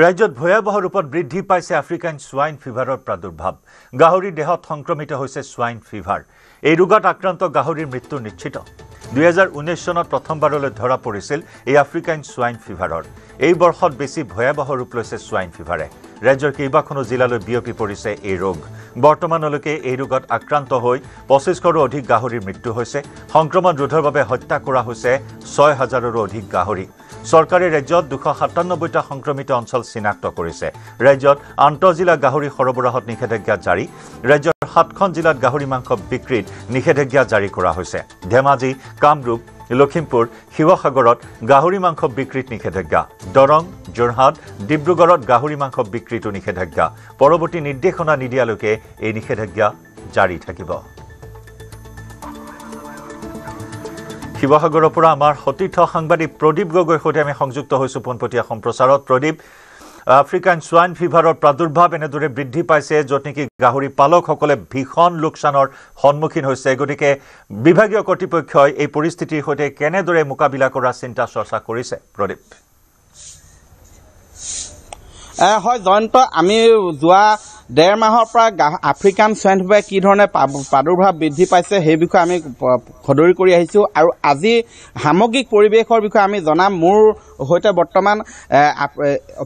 ৰাজ্যত ভয়াবহ ৰূপত বৃদ্ধি পাইছে আফ্ৰিকান সোয়াইন ফিভাৰৰ প্ৰাদুৰ্ভাৱ গাহৰি দেহত সংক্ৰমিত হৈছে সোয়াইন ফিভাৰ এই ৰোগত আক্ৰান্ত গাহৰিৰ মৃত্যু নিশ্চিত 2019 চনত প্ৰথমবাৰলৈ ধৰা পৰিছিল এই আফ্ৰিকান সোয়াইন ফিভাৰৰ এই বৰ্ষত বেছি ভয়াবহ ৰূপ লৈছে সোয়াইন ফিভাৰে ৰাজ্যৰ কেইবাখনো জিলালৈ বিয়পি পৰিছে এই ৰোগ বৰ্তমানলৈকে এই ৰোগত আক্ৰান্ত হৈ 25শৰো অধিক গাহৰিৰ মৃত্যু হৈছে সংক্ৰমণ ৰোধৰ বাবে হত্যা কৰা হৈছে 6000ৰো অধিক গাহৰি চৰকাৰে ৰাজ্যত 297টা সংক্ৰমিত অঞ্চল চিনাক্ত কৰিছে ৰাজ্যত আন্তঃজিলা গাহৰি সৰবৰাহত নিষেধাজ্ঞা জাৰি ৰাজ্যৰ 7খন জিলাত গাহৰি মাংস বিক্ৰীত নিষেধাজ্ঞা জাৰি কৰা হৈছে ধেমাজি কামৰূপ লখিমপুৰ শিৱসাগৰত গাহৰি মাংস বিক্ৰীত নিষেধাজ্ঞা দৰং যোৰহাট ডিব্ৰুগড়ত গাহৰি মাংস বিক্ৰীটো নিষেধাজ্ঞা পৰৱৰ্তী নিৰ্দেশনা নিদিয়ালৈকে এই নিষেধাজ্ঞা জাৰি থাকিব শিৱসাগৰৰ পৰা আমাৰ সতীৰ্থ সাংবাদিক প্ৰদীপ গগৈৰ সৈতে আমি সংযুক্ত হৈছো পোনপটীয়া সম্প্ৰচাৰত প্ৰদীপ আফ্ৰিকান সোয়াইন ফিভাৰৰ প্ৰাদুৰ্ভাৱ এনেদৰে বৃদ্ধি পাইছে য'ত নেকি গাহৰি পালকসকলে ভীষণ লোকচানৰ সন্মুখীন হৈছে গতিকে বিভাগীয় কৰ্তৃপক্ষই এই পৰিস্থিতিৰ সৈতে কেনেদৰে মোকাবিলা কৰাৰ চিন্তা চৰ্চা কৰিছে প্ৰদীপ হয় জয়ন্ত আমি যোৱা 1.5 মাহৰ পৰা আফ্ৰিকান সোয়াইন ফিভাৰ কি ধৰণে প্ৰাদুৰ্ভাৱ বৃদ্ধি পাইছে সেই বিষয়ে আমি খদৰি কৰি আহিছো আৰু আজি সামগ্ৰিক পৰিৱেশৰ বিষয়ে আমি জনাম মোৰ হৈতে বৰ্তমান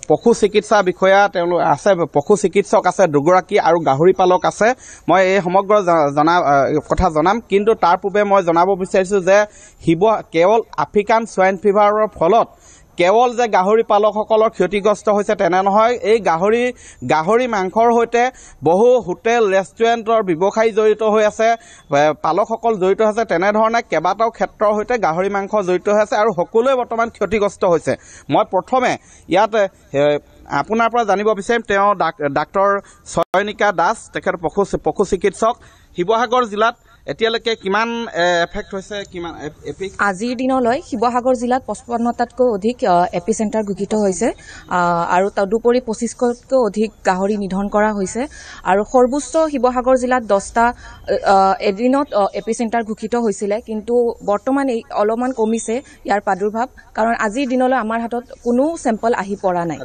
পশু চিকিৎসা বিষয়া তেওঁলোক আছে পশু চিকিৎসক আছে দুগৰাকী আৰু গাহৰি পালক আছে মই এই সমগ্ৰ কথা জনাম কিন্তু তাৰ পূৰ্বে মই জনাব বিচাৰিছো যে কেৱল আফ্ৰিকান সোয়াইন ফিভাৰৰ ফলত কেৱল যে গাহৰি পালকসকলৰ ক্ষতিগ্ৰস্ত হৈছে তেনে নহয় এই গাহৰি মাংসৰ হৈতে বহু হোটেল ৰেষ্টুৰেণ্টৰ ব্যৱসায়ী জড়িত হৈ আছে পালকসকল জড়িত আছে তেনে ধৰণে কেইবাটাও ক্ষেত্ৰৰ হৈতে গাহৰি মাংস জড়িত হৈ আছে আৰু সকলোৱে বৰ্তমান ক্ষতিগ্ৰস্ত হৈছে মই প্ৰথমে ইয়াত আপোনাৰ পৰা জানিব বিচাৰিম তেওঁ ডাক্তৰ চয়নিকা দাস তেখেত পশু চিকিৎসক শিৱসাগৰ জিলাত এতিয়ালৈকে কিমান এফেক্ট হৈছে কিমান আজিৰ দিনলৈ শিৱসাগৰ জিলাত 55টাতকৈ অধিক এপিচেণ্টাৰ ঘোষিত হৈছে আৰু তদুপৰি 25শতকৈ অধিক গাহৰি নিধন কৰা হৈছে আৰু সৰ্বোচ্চ শিৱসাগৰ জিলাত 10টা এদিনত এপিচেণ্টাৰ ঘোষিত হৈছিলে কিন্তু বৰ্তমান এই অলপমান কমিছে ইয়াৰ প্ৰাদুৰ্ভাৱ কাৰণ আজিৰ দিনলৈ আমাৰ হাতত কোনো চেম্পল আহি পৰা নাই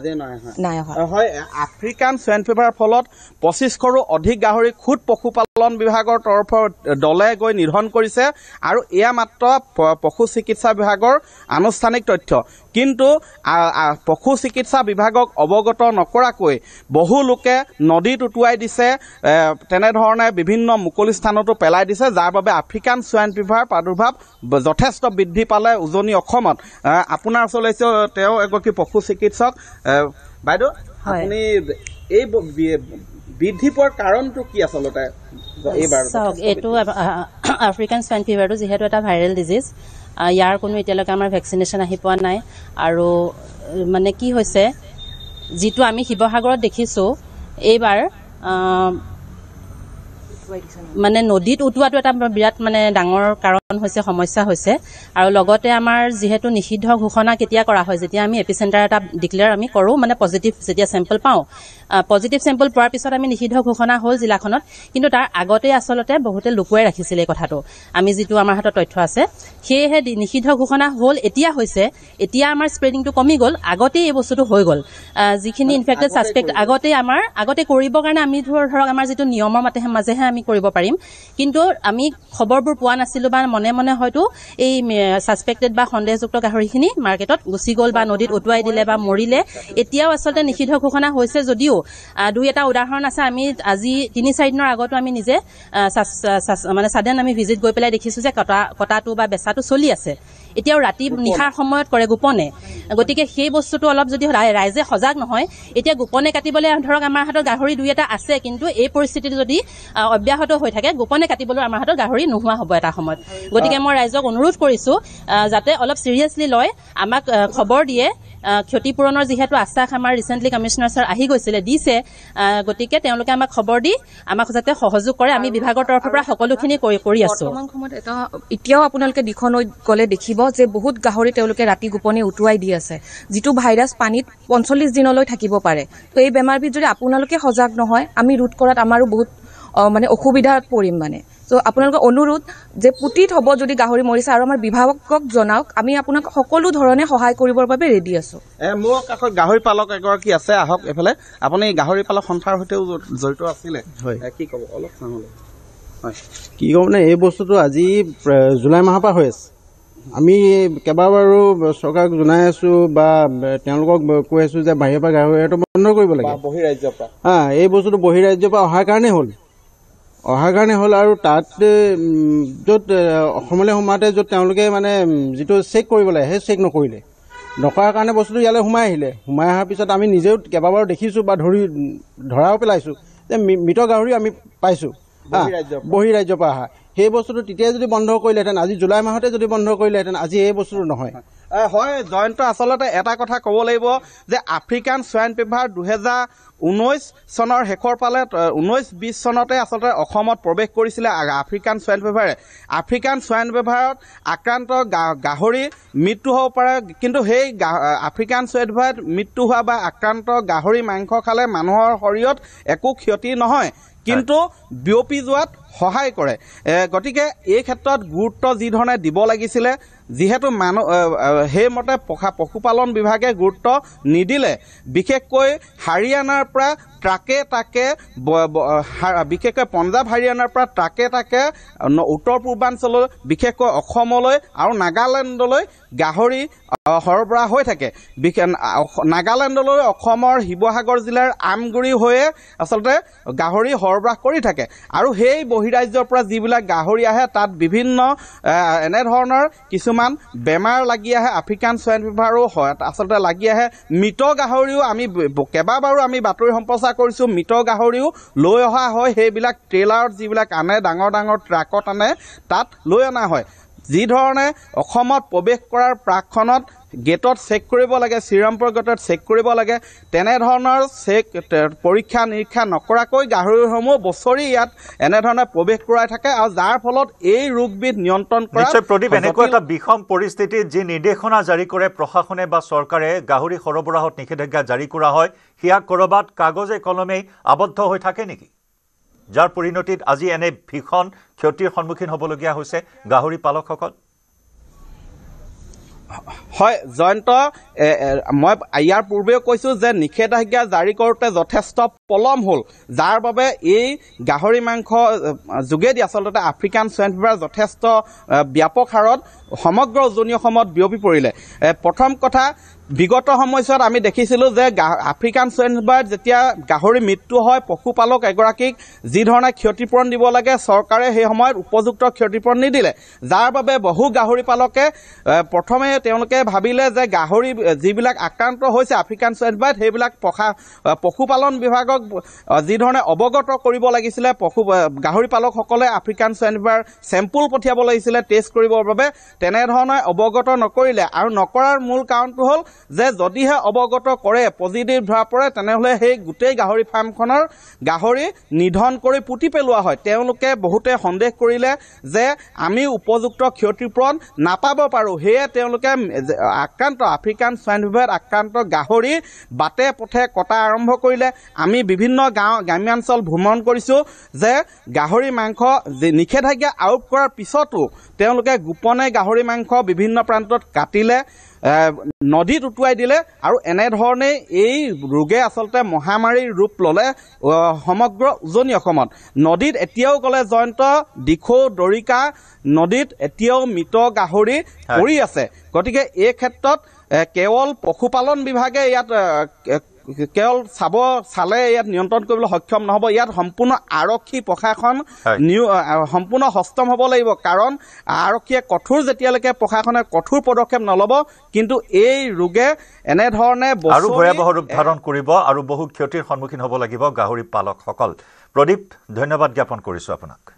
হয় আফ্ৰিকান সোয়াইন ফিভাৰৰ ফলত 25শৰো অধিক গাহৰি খুদ পশুপালন বিভাগৰ তৰফৰ দলে গৈ নিধন কৰিছে আৰু এয়া মাত্ৰ পশু চিকিৎসা বিভাগৰ আনুষ্ঠানিক তথ্য কিন্তু পশু চিকিৎসা বিভাগক অৱগত নকৰাকৈ বহু লোকে নদীত উটুৱাই দিছে তেনেধৰণে বিভিন্ন মুকলি স্থানতো পেলাই দিছে যাৰ বাবে আফ্ৰিকান সোয়াইন ফিভাৰ প্ৰাদুৰ্ভাৱ যথেষ্ট বৃদ্ধি পালে উজনি অসমত আপোনাৰ ওচৰলৈ তেওঁ এগৰাকী পশু চিকিৎসক বাইদেউ আপুনি এই বৃদ্ধি পোৱাৰ কাৰণটো কি আচলতে এইটো আফ্ৰিকান সোয়াইন ফিভাৰটো যিহেতু এটা ভাইৰেল ডিজিজ ইয়াৰ কোনো এতিয়ালৈকে আমাৰ ভেকচিনেশ্যন আহি পোৱা নাই আৰু মানে কি হৈছে যিটো আমি শিৱসাগৰত দেখিছোঁ এইবাৰ মানে নদীত উটুৱাটো এটা বিৰাট মানে ডাঙৰ কাৰণ হৈছে সমস্যা হৈছে আৰু লগতে আমাৰ যিহেতু নিষিদ্ধ ঘোষণা কেতিয়া কৰা হয় যেতিয়া আমি এপিচেণ্টাৰ এটা ডিক্লেয়াৰ আমি কৰোঁ মানে পজিটিভ যেতিয়া চেম্পল পাওঁ পজিটিভ চেম্পল পোৱাৰ পিছত আমি নিষিদ্ধ ঘোষণা হ'ল জিলাখনত কিন্তু তাৰ আগতে আচলতে বহুতে লুকুৱাই ৰাখিছিলে এই কথাটো আমি যিটো আমাৰ হাতত তথ্য আছে সেয়েহে নিষিদ্ধ ঘোষণা হ'ল এতিয়া হৈছে এতিয়া আমাৰ স্প্ৰেডিংটো কমি গ'ল আগতেই এই বস্তুটো হৈ গ'ল যিখিনি ইনফেক্টেড ছাছপেক্ট আগতে কৰিবৰ কাৰণে আমি ধৰক আমাৰ যিটো নিয়মৰ মাজেহে আমি কৰিব পাৰিম কিন্তু আমি খবৰবোৰ পোৱা নাছিলোঁ বা মনে মনে হয়তো এই ছাছপেক্টেড বা সন্দেহযুক্ত গাহৰিখিনি মাৰ্কেটত গুচি গ'ল বা নদীত উটুৱাই দিলে বা মৰিলে এতিয়াও আচলতে নিষিদ্ধ ঘোষণা হৈছে যদিও দুই এটা উদাহৰণ আছে আমি আজি 3-4 দিনৰ আগতো আমি নিজে মানে সাডেন আমি ভিজিট গৈ পেলাই দেখিছোঁ যে কটাটো বা বেচাটো চলি আছে এতিয়াও ৰাতি নিশাৰ সময়ত কৰে গোপনে গতিকে সেই বস্তুটো অলপ যদি ৰাইজে সজাগ নহয় এতিয়া গোপনে কাটিবলৈ ধৰক আমাৰ হাতত গাহৰি দুই এটা আছে কিন্তু এই পৰিস্থিতিত যদি অব্যাহত হৈ থাকে গোপনে কাটিবলৈ আমাৰ হাতত গাহৰি নোহোৱা হ'ব এটা সময়ত গতিকে মই ৰাইজক অনুৰোধ কৰিছোঁ যাতে অলপ চিৰিয়াছলি লয় আমাক খবৰ দিয়ে ক্ষতিপূৰণৰ যিহেতু আশ্বাস আমাৰ ৰিচেণ্টলি কমিশনাৰ ছাৰ আহি গৈছিলে দিছে গতিকে তেওঁলোকে আমাক খবৰ দি আমাক যাতে সহযোগ কৰে আমি বিভাগৰ তৰফৰ পৰা সকলোখিনি কৰি আছো বৰ্তমান সময়ত এটা এতিয়াও আপোনালোকে দিখনৈ গ'লে দেখিব যে বহুত গাহৰি তেওঁলোকে ৰাতি গোপনে উটুৱাই দি আছে যিটো ভাইৰাছ পানীত 45 দিনলৈ থাকিব পাৰে তো এই বেমাৰবিধ যদি আপোনালোকে সজাগ নহয় আমি ৰোধ কৰাত আমাৰো বহুত মানে অসুবিধাত পৰিম মানে সো আপোনালোকৰ অনুৰোধ যে পুতিত হ'ব যদি গাহৰি মৰিছে আৰু আমাৰ বিভাগক জনাওক আমি আপোনাক সকলো ধৰণে সহায় কৰিবৰ বাবে ৰেডি আছো মোৰ কাষত গাহৰি পালক এগৰাকী আছে আহক এফালে আপুনি গাহৰি পালক সন্থাৰ সৈতেও জড়িত আছিলে হয় কি ক'ব অলপ চাবলৈ হয় কি ক'ম মানে এই বস্তুটো আজি জুলাই মাহৰ পৰা হৈ আছে আমি কেইবাবাৰো চৰকাৰক জনাই আছোঁ বা তেওঁলোকক কৈ আছোঁ যে বাহিৰৰ পৰা গাহৰিটো বন্ধ কৰিব লাগে বহিৰাজ্যৰ পৰা এই বস্তুটো বহিৰাজ্যৰ পৰা অহাৰ কাৰণে হ'ল আৰু তাত য'ত অসমলৈ সোমাওঁতে য'ত তেওঁলোকে মানে যিটো চেক কৰিব লাগে সেই চেক নকৰাৰ কাৰণে বস্তুটো ইয়ালৈ সোমাই অহাৰ পিছত আমি নিজেও কেইবাবাৰো দেখিছোঁ বা ধৰাও পেলাইছোঁ যে মৃত গাহৰি আমি পাইছোঁ বহিৰাজ্যৰ পৰা অহা সেই বস্তুটো তেতিয়াই যদি বন্ধ কৰিলেহেঁতেন আজি জুলাই মাহতে যদি বন্ধ কৰিলেহেঁতেন আজি এই বস্তুটো নহয় হয় জয়ন্ত আচলতে এটা কথা ক'ব লাগিব যে আফ্ৰিকান সোৱাইন ফিভাৰ 2019 চনৰ শেষৰ ফালে 19-20 চনতে আচলতে অসমত প্ৰৱেশ কৰিছিলে আফ্ৰিকান সোৱাইন ফিভাৰে আফ্ৰিকান সোৱাইন ফিভাৰত আক্ৰান্ত গাহৰি মৃত্যু হ'ব পাৰে কিন্তু সেই আফ্ৰিকান সোৱাইন ফিভাৰত মৃত্যু হোৱা বা আক্ৰান্ত গাহৰি মাংস খালে মানুহৰ শৰীৰত একো ক্ষতি নহয় কিন্তু বিয়পি যোৱাত সহায় কৰে গতিকে এই ক্ষেত্ৰত গুৰুত্ব যি ধৰণে দিব লাগিছিলে যিহেতু সেইমতে পশুপালন বিভাগে গুৰুত্ব নিদিলে বিশেষকৈ হাৰিয়ানাৰ পৰা ট্ৰাকে বিশেষকৈ পঞ্জাৱ হাৰিয়ানাৰ পৰা ট্ৰাকে উত্তৰ পূৰ্বাঞ্চললৈ বিশেষকৈ অসমলৈ আৰু নাগালেণ্ডলৈ গাহৰি সৰবৰাহ হৈ থাকে নাগালেণ্ডলৈ অসমৰ শিৱসাগৰ জিলাৰ আমগুৰি হৈয়ে আচলতে গাহৰি সৰবৰাহ কৰি থাকে আৰু সেই বহিৰাজ্যৰ পৰা যিবিলাক গাহৰি আহে তাত বিভিন্ন এনেধৰণৰ কিছুমান বেমাৰ লাগি আহে আফ্ৰিকান সোৱাইন ফিভাৰো হয় আচলতে লাগি আহে মৃত গাহৰিও আমি কেইবাবাৰো আমি বাতৰি সম্প্ৰচাৰ কৰিছোঁ মৃত গাহৰিও লৈ অহা হয় সেইবিলাক ট্ৰেইলাৰত যিবিলাক আনে ডাঙৰ ডাঙৰ ট্ৰাকত আনে তাত লৈ অনা হয় যি ধৰণে অসমত প্ৰৱেশ কৰাৰ প্ৰাকখনত গেটত চেক কৰিব লাগে শ্ৰীৰামপুৰ গেটত চেক কৰিব লাগে তেনেধৰণৰ চেক পৰীক্ষা নিৰীক্ষা নকৰাকৈ গাহৰিসমূহ বছৰি ইয়াত এনেধৰণে প্ৰৱেশ কৰাই থাকে আৰু যাৰ ফলত এই ৰোগবিধ নিয়ন্ত্ৰণ কৰা নিশ্চয় প্ৰদীপ এনেকুৱা এটা বিষম পৰিস্থিতিত যি নিৰ্দেশনা জাৰি কৰে প্ৰশাসনে বা চৰকাৰে গাহৰি সৰবৰাহত নিষেধাজ্ঞা জাৰি কৰা হয় সেয়া ক'ৰবাত কাগজে কলমেই আবদ্ধ হৈ থাকে নেকি যাৰ পৰিণতিত আজি এনে ভীষণ ক্ষতিৰ সন্মুখীন হ'বলগীয়া হৈছে গাহৰি পালকসকল হয় জয়ন্ত মই ইয়াৰ পূৰ্বেও কৈছোঁ যে নিষেধাজ্ঞা জাৰি কৰোঁতে যথেষ্ট পলম হ'ল যাৰ বাবে এই গাহৰি মাংস যোগেদি আচলতে আফ্ৰিকান সোৱাইন ফিভাৰ যথেষ্ট ব্যাপক হাৰত সমগ্ৰ উজনি অসমত বিয়পি পৰিলে প্ৰথম কথা বিগত সময়ছোৱাত আমি দেখিছিলোঁ যে আফ্ৰিকান সোৱাইন ফিভাৰত যেতিয়া গাহৰি মৃত্যু হয় পশুপালক এগৰাকীক যি ধৰণে ক্ষতিপূৰণ দিব লাগে চৰকাৰে সেই সময়ত উপযুক্ত ক্ষতিপূৰণ নিদিলে যাৰ বাবে বহু গাহৰি পালকে প্ৰথমে তেওঁলোকে ভাবিলে যে গাহৰি যিবিলাক আক্ৰান্ত হৈছে আফ্ৰিকান সোৱাইন ফিভাৰত সেইবিলাক পশুপালন বিভাগক যি ধৰণে অৱগত কৰিব লাগিছিলে গাহৰি পালকসকলে আফ্ৰিকান সোৱাইন ফিভাৰ চেম্পুল পঠিয়াব লাগিছিলে টেষ্ট কৰিবৰ বাবে তেনেধৰণে অৱগত নকৰিলে আৰু নকৰাৰ মূল কাৰণটো হ'ল যে যদিহে অৱগত কৰে পজিটিভ ধৰা পৰে তেনেহ'লে সেই গোটেই গাহৰি ফাৰ্মখনৰ গাহৰি নিধন কৰি পুতি পেলোৱা হয় তেওঁলোকে বহুতে সন্দেহ কৰিলে যে আমি উপযুক্ত ক্ষতিপূৰণ নাপাব পাৰোঁ সেয়ে তেওঁলোকে আক্ৰান্ত আফ্ৰিকান সোৱাইন ফিভাৰত আক্ৰান্ত গাহৰি বাটে পথে কটা আৰম্ভ কৰিলে আমি বিভিন্ন গ্ৰাম্যাঞ্চল ভ্ৰমণ কৰিছোঁ যে গাহৰি মাংস নিষেধাজ্ঞা আৰোপ কৰাৰ পিছতো তেওঁলোকে গোপনে গাহৰি মাংস বিভিন্ন প্ৰান্তত কাটিলে নদীত উটুৱাই দিলে আৰু এনেধৰণে এই ৰোগে আচলতে মহামাৰীৰ ৰূপ ল'লে সমগ্ৰ উজনি অসমত নদীত এতিয়াও গ'লে জয়ন্ত দিখৌ দৰিকা নদীত এতিয়াও মৃত গাহৰি পৰি আছে গতিকে এই ক্ষেত্ৰত কেৱল পশুপালন বিভাগে ইয়াত কেৱল চালে ইয়াত নিয়ন্ত্ৰণ কৰিবলৈ সক্ষম নহ'ব ইয়াত সম্পূৰ্ণ আৰক্ষী প্ৰশাসন সম্পূৰ্ণ সষ্টম হ'ব লাগিব কাৰণ আৰক্ষীয়ে যেতিয়ালৈকে প্ৰশাসনে কঠোৰ পদক্ষেপ নল'ব কিন্তু এই ৰোগে এনেধৰণে আৰু ভয়াৱহ ৰূপ ধাৰণ কৰিব আৰু বহু ক্ষতিৰ সন্মুখীন হ'ব লাগিব গাহৰি পালকসকল প্ৰদীপ ধন্যবাদ জ্ঞাপন কৰিছোঁ আপোনাক